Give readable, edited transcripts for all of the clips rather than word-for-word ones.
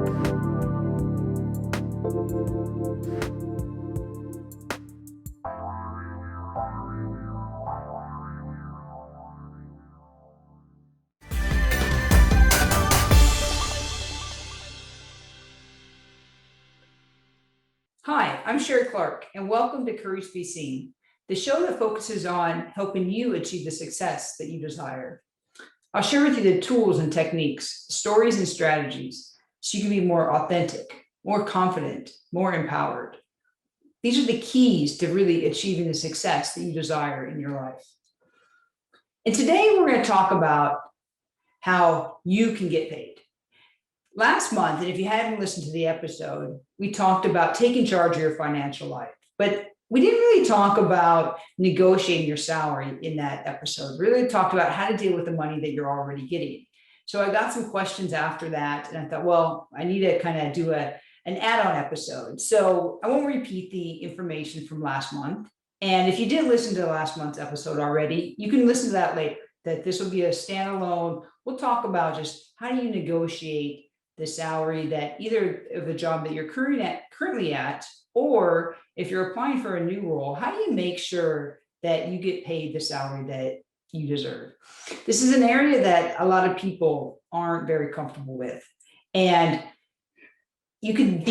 Hi, I'm Sherrie Clark, and welcome to Courage to Be Seen, the show that focuses on helping you achieve the success that you desire. I'll share with you the tools and techniques, stories and strategies, so you can be more authentic, more confident, more empowered. These are the keys to really achieving the success that you desire in your life. And today we're going to talk about how you can get paid. Last month, and if you hadn't listened to the episode, we talked about taking charge of your financial life, but we didn't really talk about negotiating your salary in that episode. We really talked about how to deal with the money that you're already getting. So I got some questions after that, and I thought, well, I need to kind of do an add-on episode. So I won't repeat the information from last month. And if you didn't listen to last month's episode already, you can listen to that later. That this will be a standalone. We'll talk about just how do you negotiate the salary that either of the job that you're currently at, or if you're applying for a new role, how do you make sure that you get paid the salary that you deserve? This is an area that a lot of people aren't very comfortable with. And you can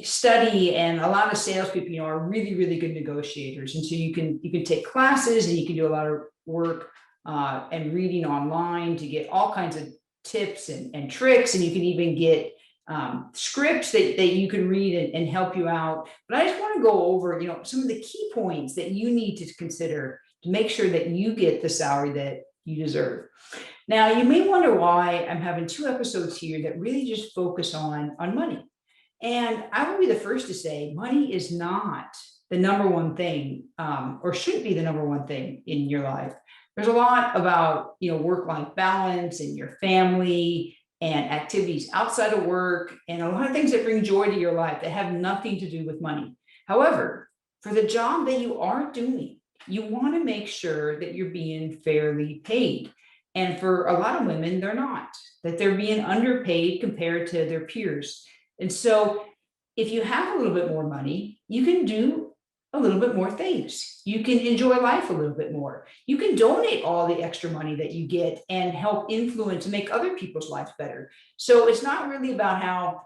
study, and a lot of salespeople, are really, really good negotiators. And so you can take classes, and you can do a lot of work and reading online to get all kinds of tips and tricks, and you can even get scripts that you can read and help you out. But I just want to go over, some of the key points that you need to consider to make sure that you get the salary that you deserve. Now, you may wonder why I'm having two episodes here that really just focus on money. And I will be the first to say money is not the number one thing, or shouldn't be the number one thing in your life. There's a lot about, work-life balance and your family and activities outside of work, and a lot of things that bring joy to your life that have nothing to do with money. However, for the job that you are doing, you want to make sure that you're being fairly paid. And for a lot of women, they're not, that they're being underpaid compared to their peers. And so if you have a little bit more money, you can do a little bit more things. You can enjoy life a little bit more. You can donate all the extra money that you get and help influence and make other people's lives better. So it's not really about how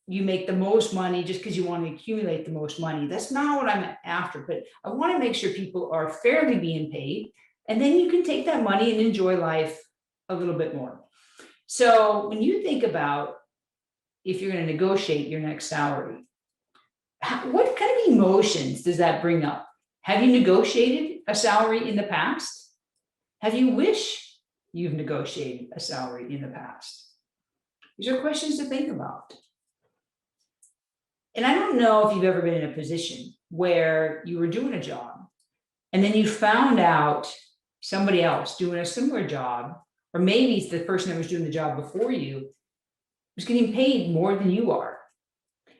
you make the most money just because you want to accumulate the most money. That's not what I'm after, but I want to make sure people are fairly being paid, and then you can take that money and enjoy life a little bit more. So when you think about if you're going to negotiate your next salary, what kind of emotions does that bring up? Have you negotiated a salary in the past? Have you wished you've negotiated a salary in the past? These are questions to think about. And I don't know if you've ever been in a position where you were doing a job and then you found out somebody else doing a similar job, or maybe it's the person that was doing the job before you, was getting paid more than you are.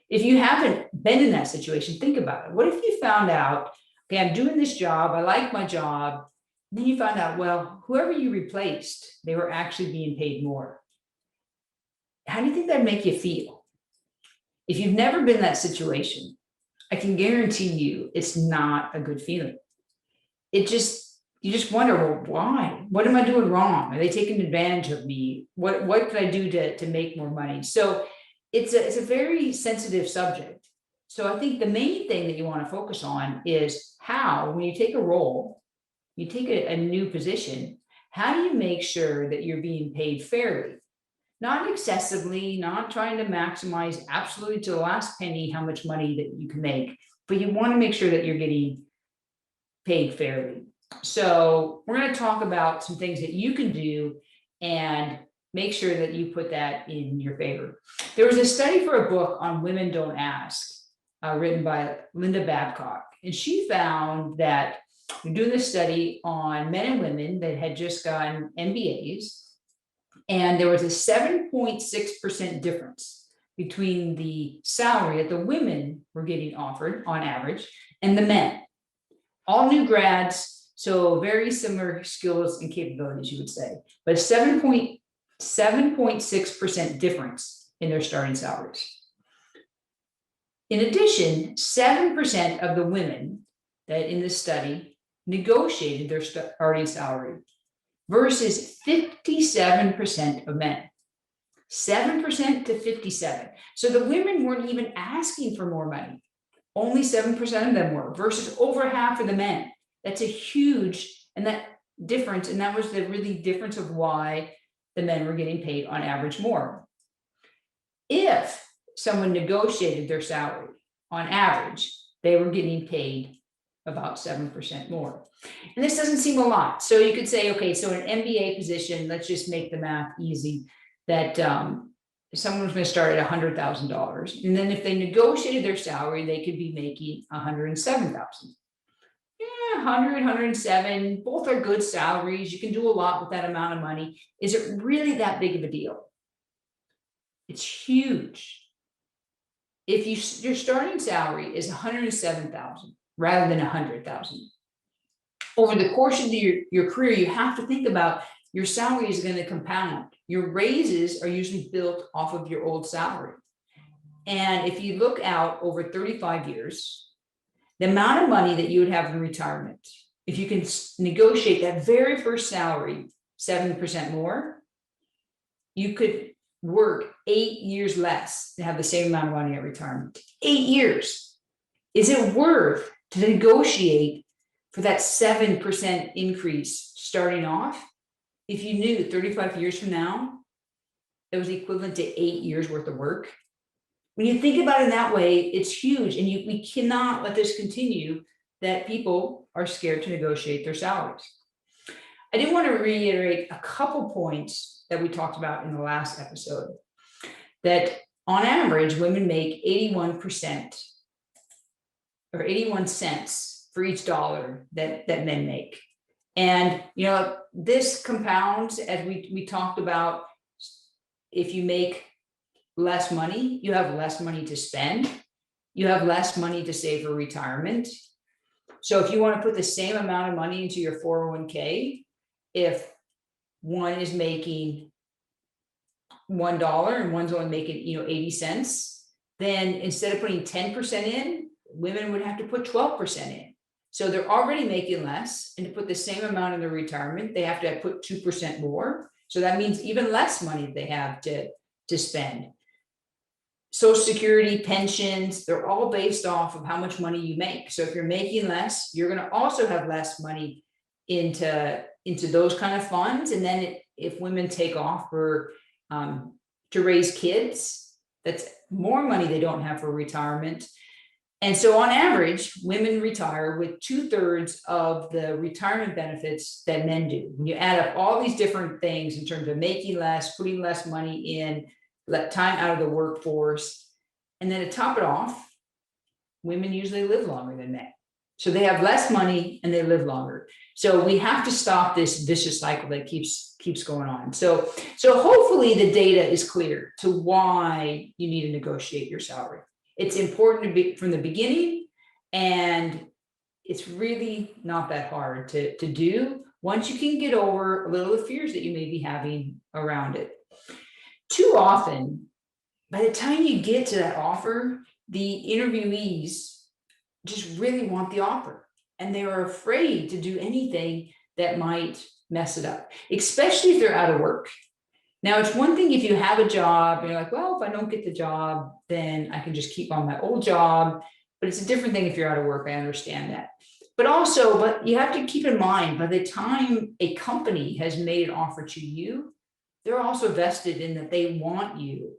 If you haven't been in that situation, think about it. What if you found out, okay, I'm doing this job, I like my job, and then you found out, well, whoever you replaced, they were actually being paid more. How do you think that'd make you feel? If you've never been in that situation, I can guarantee you it's not a good feeling. You just wonder, well, why? What am I doing wrong? Are they taking advantage of me? What could I do to make more money? So it's a very sensitive subject. So I think the main thing that you want to focus on is how, when you take a role, you take a new position, how do you make sure that you're being paid fairly? Not excessively, not trying to maximize absolutely to the last penny how much money that you can make, but you want to make sure that you're getting paid fairly. So we're going to talk about some things that you can do and make sure that you put that in your favor. There was a study for a book on Women Don't Ask, written by Linda Babcock. And she found that we're doing this study on men and women that had just gotten MBAs. And there was a 7.6% difference between the salary that the women were getting offered on average and the men. All new grads, so very similar skills and capabilities, you would say, but 7.6% difference in their starting salaries. In addition, 7% of the women that in this study negotiated their starting salary versus 57% of men. 7% to 57. So the women weren't even asking for more money. Only 7% of them were versus over half of the men. That's a huge and that difference. And that was the really difference of why the men were getting paid on average more. If someone negotiated their salary on average, they were getting paid about 7% more. And this doesn't seem a lot. So you could say, okay, so an MBA position, let's just make the math easy, that someone was going to start at $100,000. And then if they negotiated their salary, they could be making $107,000. Yeah, 100, 107, both are good salaries. You can do a lot with that amount of money. Is it really that big of a deal? It's huge. If your starting salary is $107,000 rather than $100,000, over the course of your career, you have to think about your salary is going to compound. Your raises are usually built off of your old salary. And if you look out over 35 years, the amount of money that you would have in retirement, if you can negotiate that very first salary 7% more, you could work 8 years less to have the same amount of money at retirement. 8 years. Is it worth to negotiate for that 7% increase starting off if you knew 35 years from now it was equivalent to 8 years worth of work? When you think about it in that way, it's huge. And we cannot let this continue, that people are scared to negotiate their salaries. I do want to reiterate a couple points that we talked about in the last episode, that on average, women make 81% or 81 cents for each dollar that men make. And, this compounds as we talked about. If you make less money, you have less money to spend. You have less money to save for retirement. So if you want to put the same amount of money into your 401k, if one is making $1 and one's only making 80 cents, then instead of putting 10% in, women would have to put 12% in. So they're already making less, and to put the same amount in their retirement, they have to put 2% more. So that means even less money they have to spend. Social Security, pensions, they're all based off of how much money you make. So if you're making less, you're going to also have less money into those kind of funds. And then if women take off for to raise kids, that's more money they don't have for retirement. And so on average, women retire with 2/3 of the retirement benefits that men do. When you add up all these different things in terms of making less, putting less money in, let time out of the workforce, and then to top it off, women usually live longer than men. So they have less money and they live longer. So we have to stop this vicious cycle that keeps going on. So hopefully the data is clear to why you need to negotiate your salary. It's important to be from the beginning, and it's really not that hard to do once you can get over a little of the fears that you may be having around it. Too often, by the time you get to that offer, the interviewees just really want the offer, and they are afraid to do anything that might mess it up, especially if they're out of work. Now, it's one thing if you have a job and you're like, well, if I don't get the job, then I can just keep on my old job. But it's a different thing if you're out of work. I understand that. But you have to keep in mind, by the time a company has made an offer to you, they're also vested in that they want you,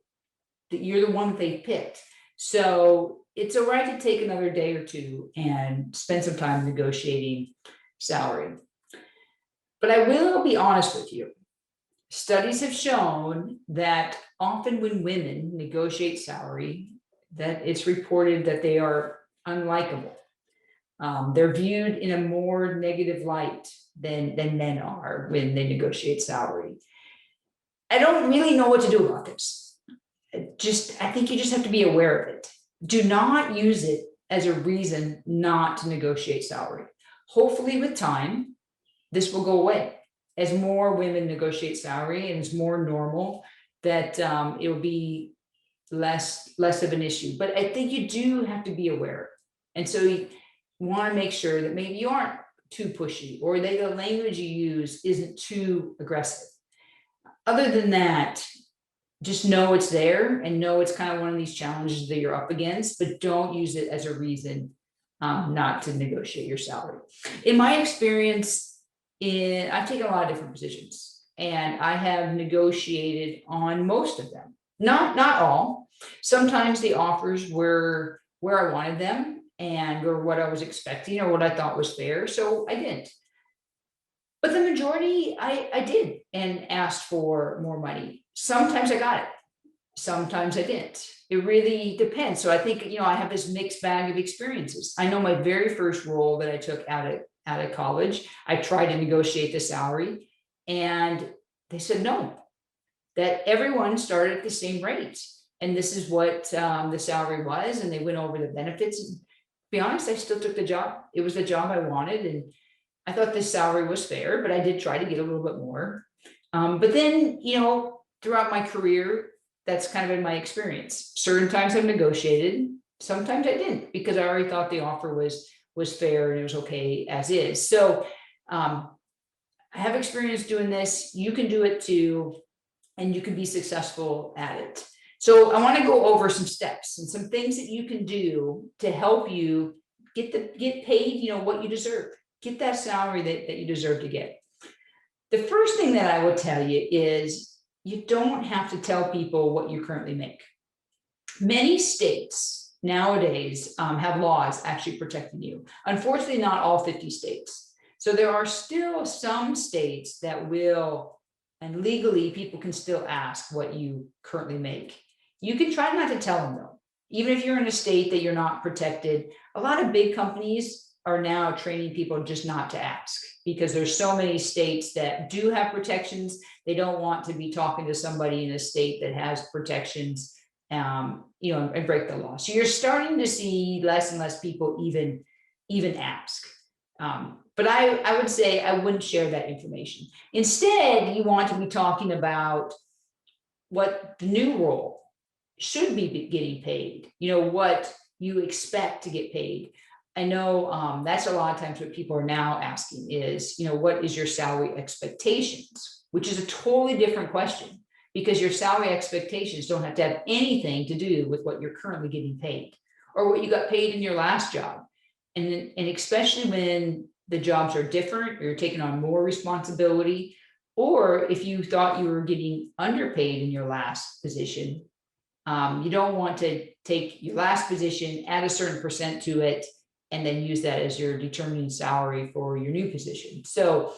that you're the one that they picked. So it's all right to take another day or two and spend some time negotiating salary. But I will be honest with you. Studies have shown that often when women negotiate salary, that it's reported that they are unlikable. They're viewed in a more negative light than men are when they negotiate salary. I don't really know what to do about this. I think you just have to be aware of it. Do not use it as a reason not to negotiate salary. Hopefully with time, this will go away. As more women negotiate salary and it's more normal, that it will be less of an issue. But I think you do have to be aware. And so you want to make sure that maybe you aren't too pushy, or that the language you use isn't too aggressive. Other than that, just know it's there, and know it's kind of one of these challenges that you're up against, but don't use it as a reason not to negotiate your salary. In my experience, I've taken a lot of different positions, and I have negotiated on most of them. Not all. Sometimes the offers were where I wanted them and or what I was expecting or what I thought was fair, so I didn't. But the majority, I did and asked for more money. Sometimes I got it, sometimes I didn't. It really depends. So I think, I have this mixed bag of experiences. I know my very first role that I took out of college, I tried to negotiate the salary, and they said no, that everyone started at the same rate. And this is what the salary was. And they went over the benefits. And to be honest, I still took the job. It was the job I wanted. And I thought this salary was fair, but I did try to get a little bit more. But then, throughout my career, that's kind of been my experience. Certain times I've negotiated, sometimes I didn't, because I already thought the offer was fair and it was okay as is. So I have experience doing this. You can do it too, and you can be successful at it. So I want to go over some steps and some things that you can do to help you get paid, what you deserve. Get that salary that you deserve to get. The first thing that I will tell you is you don't have to tell people what you currently make. Many states nowadays have laws actually protecting you. Unfortunately, not all 50 states. So there are still some states that will, and legally people can still ask what you currently make. You can try not to tell them though. Even if you're in a state that you're not protected, a lot of big companies are now training people just not to ask, because there's so many states that do have protections. They don't want to be talking to somebody in a state that has protections, and break the law. So you're starting to see less and less people even ask. But I would say I wouldn't share that information. Instead, you want to be talking about what the new role should be getting paid, what you expect to get paid. I know that's a lot of times what people are now asking is, what is your salary expectations, which is a totally different question, because your salary expectations don't have to have anything to do with what you're currently getting paid or what you got paid in your last job. And especially when the jobs are different, or you're taking on more responsibility, or if you thought you were getting underpaid in your last position, you don't want to take your last position, add a certain percent to it, and then use that as your determining salary for your new position. So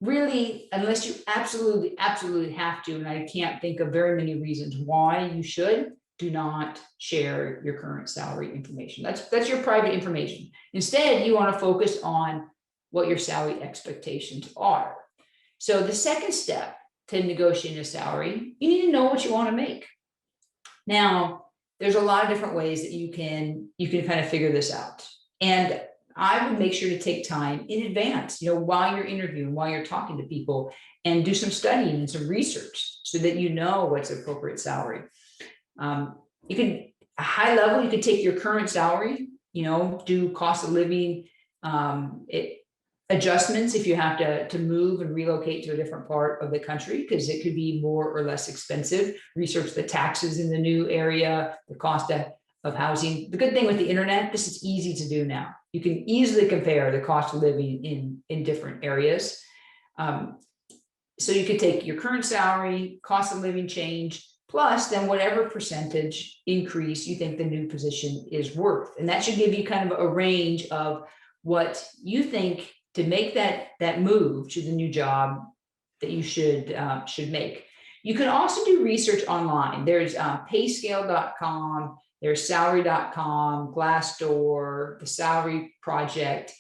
really, unless you absolutely have to, and I can't think of very many reasons why you should, do not share your current salary information. That's your private information. Instead, you want to focus on what your salary expectations are. So the second step to negotiating a salary, you need to know what you want to make. Now, there's a lot of different ways that you can kind of figure this out. And I would make sure to take time in advance, while you're interviewing, while you're talking to people, and do some studying and some research so that you know what's appropriate salary. You could, a high level, you could take your current salary, do cost of living adjustments if you have to move and relocate to a different part of the country, because it could be more or less expensive. Research the taxes in the new area, the cost of housing. The good thing with the internet, this is easy to do now. You can easily compare the cost of living in different areas. So you could take your current salary, cost of living change, plus then whatever percentage increase you think the new position is worth. And that should give you kind of a range of what you think to make that move to the new job that you should make. You can also do research online. There's payscale.com, there's salary.com, Glassdoor, the Salary Project.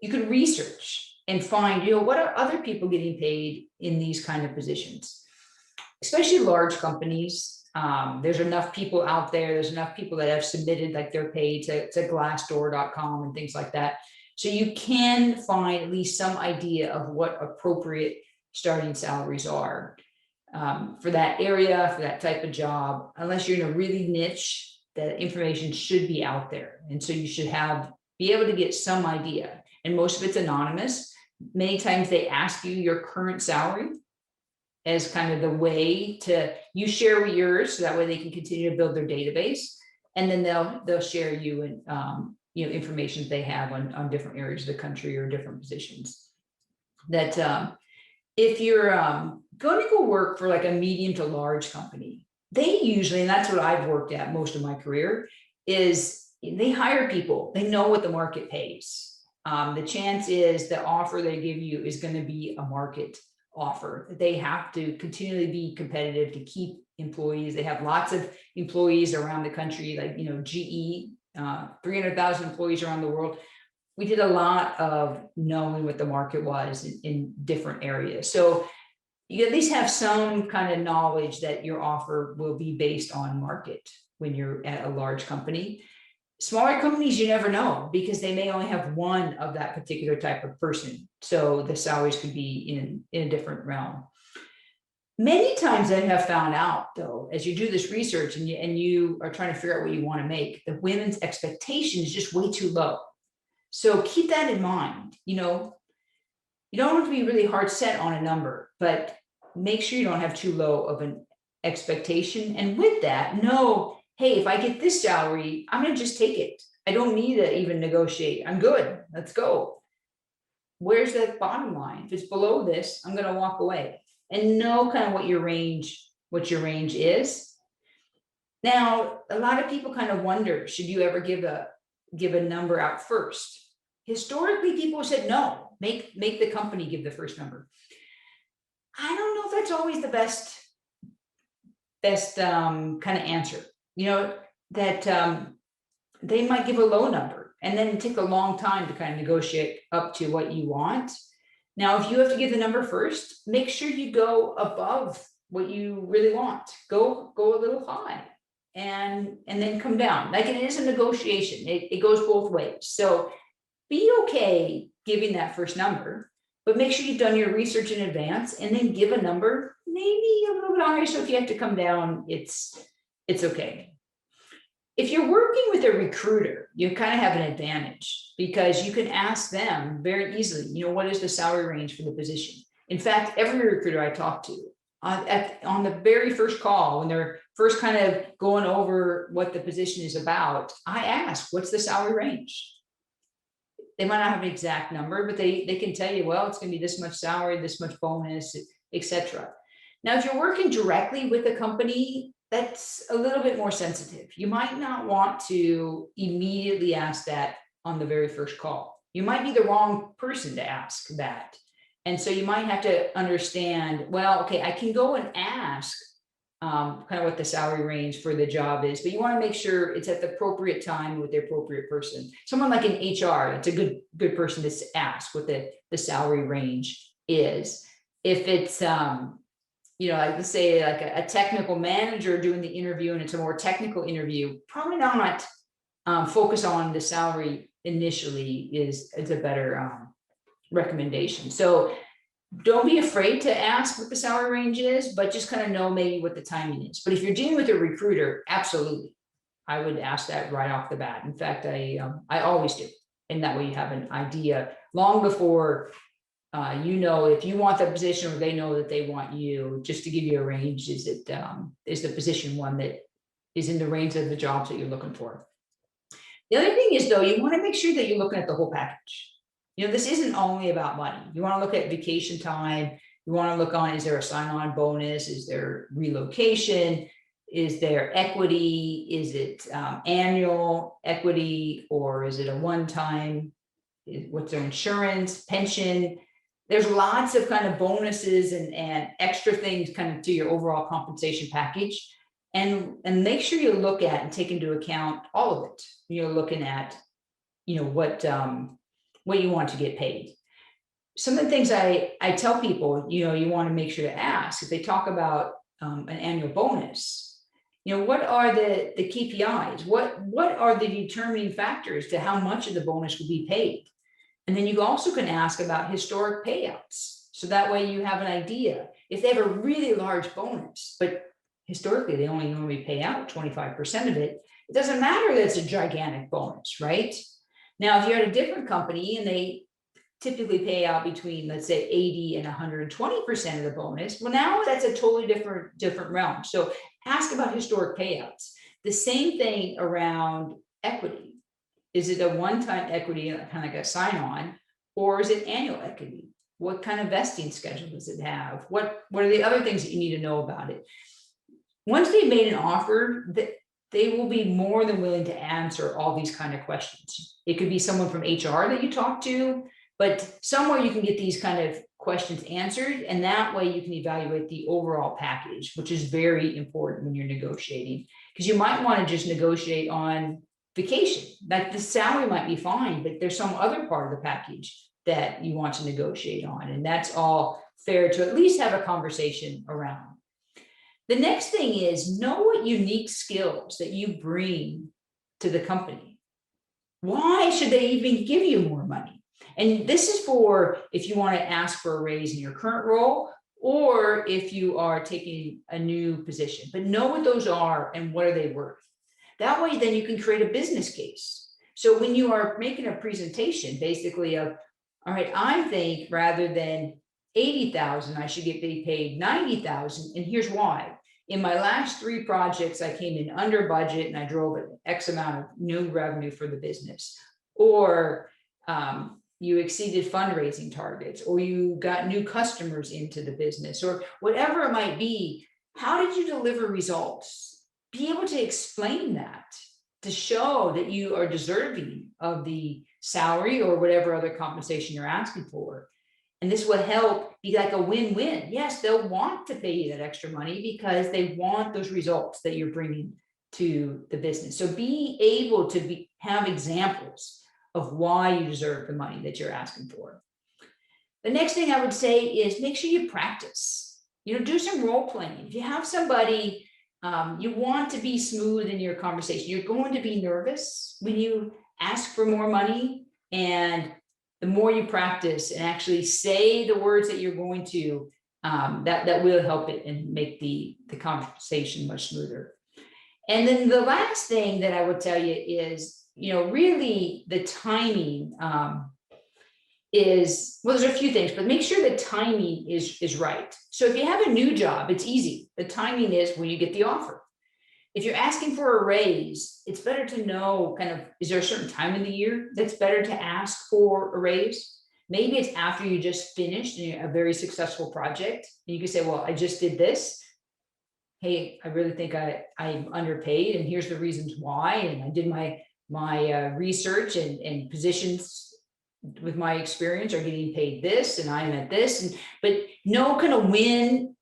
You can research and find, what are other people getting paid in these kind of positions, especially large companies. There's enough people out there. There's enough people that have submitted like their pay to Glassdoor.com and things like that. So you can find at least some idea of what appropriate starting salaries are. for that area, for that type of job. Unless you're in a really niche, that information should be out there. And so you should be able to get some idea. And most of it's anonymous. Many times they ask you your current salary as kind of the way to, you share with yours, so that way they can continue to build their database. And then they'll share you and information they have on different areas of the country or different positions. That if you're going to go work for like a medium to large company, they usually, and that's what I've worked at most of my career, is they hire people. They know what the market pays. The chance is the offer they give you is going to be a market offer. They have to continually be competitive to keep employees. They have lots of employees around the country, like, GE, 300,000 employees around the world. We did a lot of knowing what the market was in different areas. So you at least have some kind of knowledge that your offer will be based on market when you're at a large company. Smaller companies, you never know, because they may only have one of that particular type of person. So the salaries could be in a different realm. Many times I have found out, though, as you do this research and you are trying to figure out what you want to make, the women's expectation is just way too low. So keep that in mind. You don't have to be really hard set on a number, but make sure you don't have too low of an expectation. And with that, know, hey, if I get this salary, I'm going to just take it. I don't need to even negotiate. I'm good. Let's go. Where's the bottom line? If it's below this, I'm going to walk away. And know kind of what your range is. Now, a lot of people kind of wonder, should you ever give a number out first? Historically, people said no, make the company give the first number. I don't know if that's always the best kind of answer. That they might give a low number and then take a long time to kind of negotiate up to what you want. Now, if you have to give the number first, make sure you go above what you really want. Go a little high and then come down. Like, it is a negotiation. It goes both ways. So be okay giving that first number, but make sure you've done your research in advance and then give a number, maybe a little bit higher. So if you have to come down, it's okay. If you're working with a recruiter, you kind of have an advantage because you can ask them very easily, what is the salary range for the position? In fact, every recruiter I talk to on the very first call, when they're first kind of going over what the position is about, I ask, what's the salary range? They might not have an exact number, but they can tell you, well, it's going to be this much salary, this much bonus, etc. Now, if you're working directly with a company, that's a little bit more sensitive. You might not want to immediately ask that on the very first call. You might be the wrong person to ask that. And so you might have to understand, well, okay, I can go and ask kind of what the salary range for the job is, but you want to make sure it's at the appropriate time with the appropriate person. Someone like in HR, it's a good person to ask what the salary range is. If it's like, let's say like a technical manager doing the interview and it's a more technical interview, probably not focus on the salary initially is a better recommendation. So don't be afraid to ask what the salary range is, but just kind of know maybe what the timing is. But if you're dealing with a recruiter, absolutely, I would ask that right off the bat. In fact, I always do. And that way you have an idea long before if you want the position or they know that they want you, just to give you a range, is the position one that is in the range of the jobs that you're looking for. The other thing is, though, you want to make sure that you're looking at the whole package. This isn't only about money. You want to look at vacation time. You want to look on, is there a sign-on bonus? Is there relocation? Is there equity? Is it annual equity, or is it a one-time? What's their insurance, pension? There's lots of kind of bonuses and extra things kind of to your overall compensation package. And make sure you look at and take into account all of it. You're looking at, what you want to get paid. Some of the things I tell people, you want to make sure to ask if they talk about an annual bonus. What are the KPIs? What are the determining factors to how much of the bonus will be paid? And then you also can ask about historic payouts. So that way you have an idea. If they have a really large bonus, but historically they only normally pay out 25% of it, it doesn't matter that it's a gigantic bonus, right? Now, if you're at a different company and they typically pay out between, let's say, 80 and 120% of the bonus, well, now that's a totally different realm. So ask about historic payouts. The same thing around equity. Is it a one-time equity, kind of like a sign-on, or is it annual equity? What kind of vesting schedule does it have? What are the other things that you need to know about it? Once they've made an offer, they will be more than willing to answer all these kind of questions. It could be someone from HR that you talk to, but somewhere you can get these kind of questions answered, and that way you can evaluate the overall package, which is very important when you're negotiating, because you might want to just negotiate on vacation. Like the salary might be fine, but there's some other part of the package that you want to negotiate on, and that's all fair to at least have a conversation around. The next thing is know what unique skills that you bring to the company. Why should they even give you more money? And this is for if you want to ask for a raise in your current role, or if you are taking a new position, but know what those are and what are they worth. That way, then you can create a business case. So when you are making a presentation, basically of, all right, I think rather than 80,000, I should get paid 90,000. And here's why. In my last 3 projects, I came in under budget and I drove an X amount of new revenue for the business. Or you exceeded fundraising targets, or you got new customers into the business, or whatever it might be. How did you deliver results? Be able to explain that to show that you are deserving of the salary or whatever other compensation you're asking for. And this will help be like a win-win. Yes, they'll want to pay you that extra money because they want those results that you're bringing to the business. So be able to have examples of why you deserve the money that you're asking for. The next thing I would say is make sure you practice. Do some role playing. If you have somebody, you want to be smooth in your conversation. You're going to be nervous when you ask for more money, and the more you practice and actually say the words that you're going to, that will help it and make the conversation much smoother. And then the last thing that I would tell you is, really the timing is, well, there's a few things, but make sure the timing is right. So if you have a new job, it's easy. The timing is when you get the offer. If you're asking for a raise, it's better to know is there a certain time in the year that's better to ask for a raise? Maybe it's after you just finished a very successful project. And you can say, well, I just did this. Hey, I really think I'm underpaid, and here's the reasons why. And I did my research, and positions with my experience are getting paid this, and I'm at this. But no when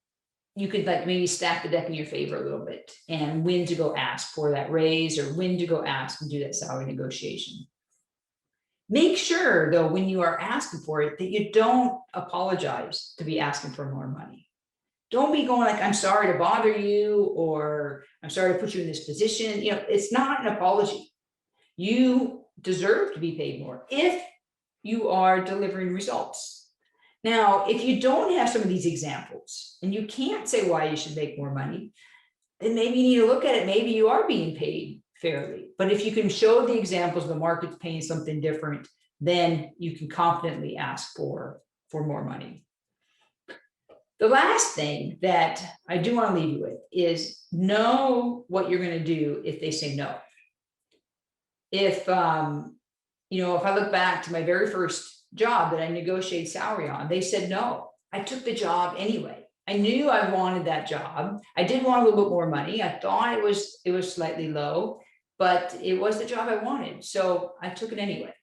you could maybe stack the deck in your favor a little bit, and when to go ask for that raise, or when to go ask and do that salary negotiation. Make sure, though, when you are asking for it, that you don't apologize to be asking for more money. Don't be going I'm sorry to bother you, or I'm sorry to put you in this position. It's not an apology. You deserve to be paid more if you are delivering results. Now, if you don't have some of these examples and you can't say why you should make more money, then maybe you need to look at it. Maybe you are being paid fairly. But if you can show the examples the market's paying something different, then you can confidently ask for more money. The last thing that I do want to leave you with is know what you're going to do if they say no. If I look back to my very first job that I negotiated salary on, they said no. I took the job anyway. I knew I wanted that job. I did want a little bit more money. I thought it was slightly low, but it was the job I wanted, so I took it anyway.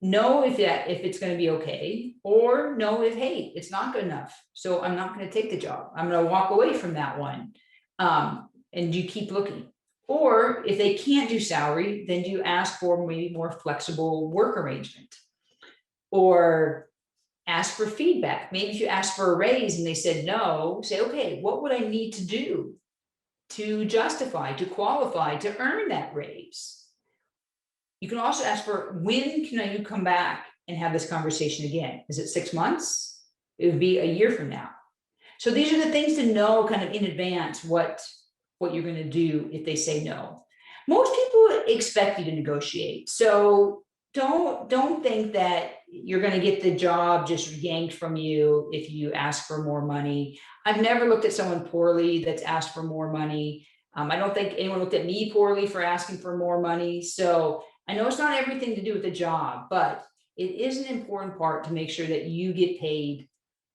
Know if it's going to be okay, or know if, hey, it's not good enough, so I'm not going to take the job. I'm going to walk away from that one, and you keep looking. Or if they can't do salary, then you ask for maybe more flexible work arrangement, or ask for feedback. Maybe if you ask for a raise and they said no, say, okay, what would I need to do to justify, to qualify, to earn that raise? You can also ask for, when can you come back and have this conversation again? Is it 6 months? it would be a year from now. So these are the things to know kind of in advance what you're going to do if they say no. Most people expect you to negotiate. So don't think that you're going to get the job just yanked from you if you ask for more money. I've never looked at someone poorly that's asked for more money. I don't think anyone looked at me poorly for asking for more money. So I know it's not everything to do with the job, but it is an important part to make sure that you get paid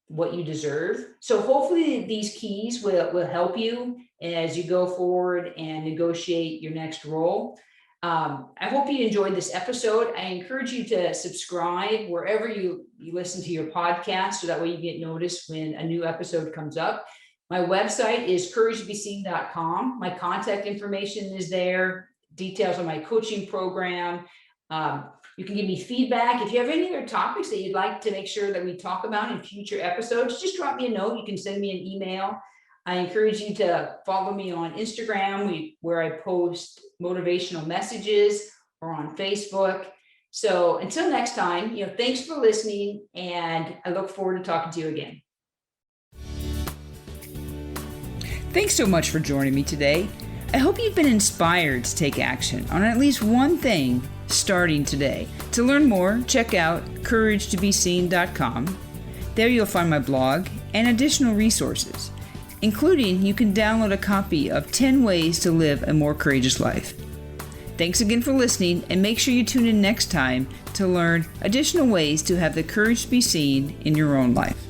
what you deserve. So hopefully these keys will help you as you go forward and negotiate your next role. I hope you enjoyed this episode. I encourage you to subscribe wherever you listen to your podcast, so that way you get noticed when a new episode comes up. My website is couragetobeseen.com. My contact information is there, details on my coaching program. You can give me feedback. If you have any other topics that you'd like to make sure that we talk about in future episodes, just drop me a note. You can send me an email. I encourage you to follow me on Instagram, where I post motivational messages, or on Facebook. So until next time, thanks for listening, and I look forward to talking to you again. Thanks so much for joining me today. I hope you've been inspired to take action on at least one thing starting today. To learn more, check out couragetobeseen.com. There you'll find my blog and additional resources, including you can download a copy of 10 Ways to Live a More Courageous Life. Thanks again for listening, and make sure you tune in next time to learn additional ways to have the courage to be seen in your own life.